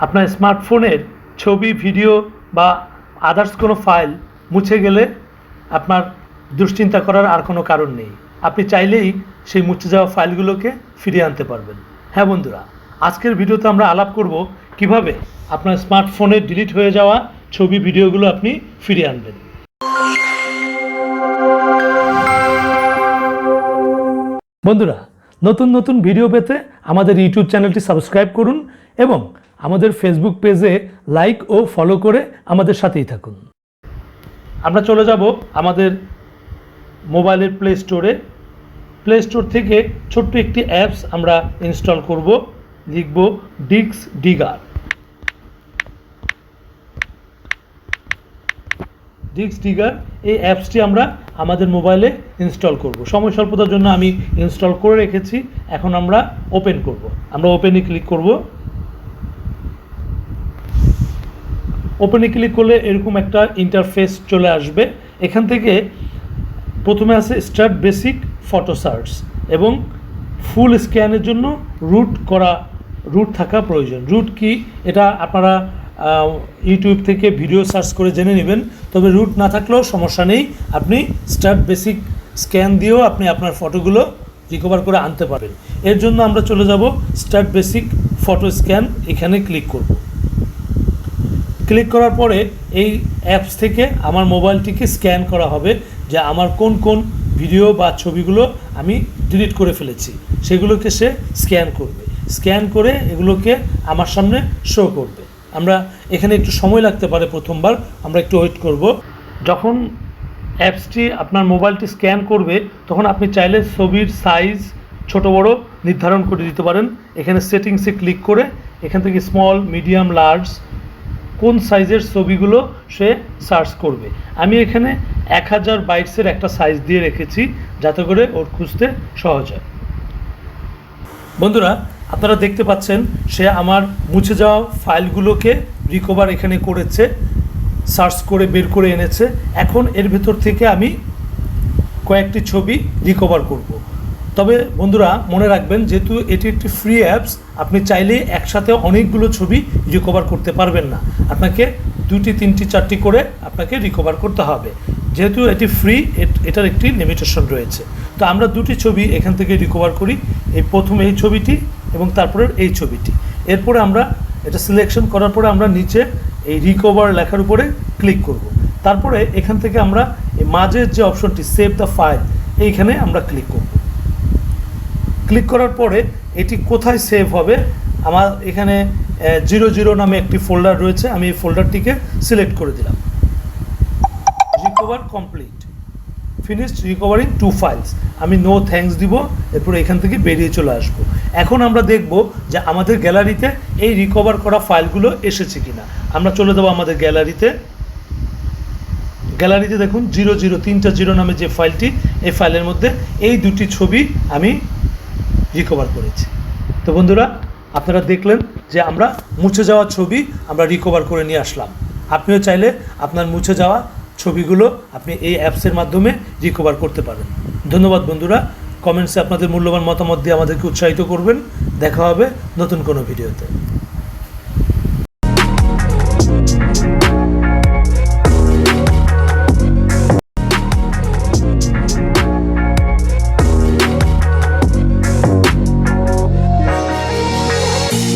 আপনার স্মার্টফোনের ছবি ভিডিও বা আদার্স কোনো ফাইল মুছে গেলে আপনার দুশ্চিন্তা করার আর কোনো কারণ নেই। আপনি চাইলেই সেই মুছে যাওয়া ফাইলগুলোকে ফিরিয়ে আনতে পারবেন। হ্যাঁ বন্ধুরা, আজকের ভিডিওতে আমরা আলাপ করব কিভাবে আপনার স্মার্টফোনে ডিলিট হয়ে যাওয়া ছবি ভিডিওগুলো আপনি ফিরিয়ে আনবেন। বন্ধুরা, নতুন নতুন ভিডিও পেতে আমাদের ইউটিউব চ্যানেলটি সাবস্ক্রাইব করুন এবং আমাদের ফেসবুক পেজে লাইক ও ফলো করে আমাদের সাথেই থাকুন। আমরা চলে যাব আমাদের মোবাইলের প্লে স্টোরে। প্লে স্টোর থেকে ছোট্ট একটি অ্যাপস আমরা ইনস্টল করব। লিখব ডিস্ক ডিগার। ডিস্ক ডিগার এই অ্যাপসটি আমরা আমাদের মোবাইলে ইনস্টল করব। সময় স্বল্পতার জন্য আমি ইনস্টল করে রেখেছি। এখন আমরা ওপেন করব। আমরা ওপেনে ক্লিক করব। ওপেনে ক্লিক করলে এরকম একটা ইন্টারফেস চলে আসবে। এখান থেকে প্রথমে আছে স্টার্ট বেসিক ফটো সার্চ এবং ফুল স্ক্যানের জন্য রুট থাকা প্রয়োজন। রুট কি এটা আপনারা ইউটিউব থেকে ভিডিও সার্চ করে জেনে নেবেন। তবে রুট না থাকলেও সমস্যা নেই, আপনি স্টার্ট বেসিক স্ক্যান দিয়েও আপনি আপনার ফটোগুলো রিকভার করে আনতে পারেন। এর জন্য আমরা চলে যাব স্টার্ট বেসিক ফটো স্ক্যান, এখানে ক্লিক করব। ক্লিক করার পরে এই অ্যাপস থেকে আমার মোবাইলটিকে স্ক্যান করা হবে যে আমার কোন কোন ভিডিও বা ছবিগুলো আমি ডিলিট করে ফেলেছি, সেগুলোকে সে স্ক্যান করবে। স্ক্যান করে এগুলোকে আমার সামনে শো করবে। আমরা এখানে একটু সময় লাগতে পারে, প্রথমবার আমরা একটু ওয়েট করব। যখন অ্যাপসটি আপনার মোবাইলটি স্ক্যান করবে তখন আপনি চাইলে ছবির সাইজ ছোট বড় নির্ধারণ করে দিতে পারেন। এখানে সেটিংসে ক্লিক করে এখান থেকে স্মল, মিডিয়াম, লার্জ কোন সাইজের ছবিগুলো সে সার্চ করবে। আমি এখানে 1000 বাইটসের একটা সাইজ দিয়ে রেখেছি যাতে করে ওর খুঁজতে সহজ হয়। বন্ধুরা, আপনারা দেখতে পাচ্ছেন সে আমার মুছে যাওয়া ফাইলগুলোকে রিকভার এখানে করেছে, সার্চ করে বের করে এনেছে। এখন এর ভেতর থেকে আমি কয়েকটি ছবি রিকভার করব। তবে বন্ধুরা মনে রাখবেন, যেহেতু এটি একটি ফ্রি অ্যাপস, আপনি চাইলে একসাথে অনেকগুলো ছবি রিকভার করতে পারবেন না। আপনাকে 2টি 3টি 4টি করে আপনাকে রিকভার করতে হবে। যেহেতু এটি ফ্রি, এটার একটি লিমিটেশন রয়েছে। তো আমরা 2টি ছবি এখান থেকে রিকভার করি। এই প্রথমে এই ছবিটি এবং তারপরে এই ছবিটি। এরপরে আমরা এটা সিলেকশন করার পরে আমরা নিচে এই রিকভার লেখার উপরে ক্লিক করব। তারপরে এখান থেকে আমরা এই মাঝের যে অপশনটি সেভ দ্য ফাইল, এইখানে আমরা ক্লিক করব। ক্লিক করার পরে এটি কোথায় সেভ হবে, আমার এখানে 00 নামে একটি ফোল্ডার রয়েছে। আমি এই ফোল্ডারটিকে সিলেক্ট করে দিলাম। Recover complete, finished recovering 2 files. আমি নো থ্যাঙ্কস দিব, এরপর এখান থেকে বেরিয়ে চলে আসব। এখন আমরা দেখব যে আমাদের গ্যালারিতে এই রিকভার করা ফাইলগুলো এসেছে কিনা। আমরা চলে যাব আমাদের গ্যালারিতে। গ্যালারিতে দেখুন 3টা 0 নামে যে ফাইলটি, এই ফাইলের মধ্যে এই 2টি ছবি আমি রিকভার করেছি। তো বন্ধুরা, আপনারা দেখলেন যে আমরা মুছে যাওয়া ছবি আমরা রিকভার করে নিয়ে আসলাম। আপনিও চাইলে আপনার মুছে যাওয়া ছবিগুলো আপনি এই অ্যাপসের মাধ্যমে রিকভার করতে পারেন। ধন্যবাদ বন্ধুরা। কমেন্টসে আপনাদের মূল্যবান মতামত দিয়ে আমাদেরকে উৎসাহিত করবেন। দেখা হবে নতুন কোনো ভিডিওতে।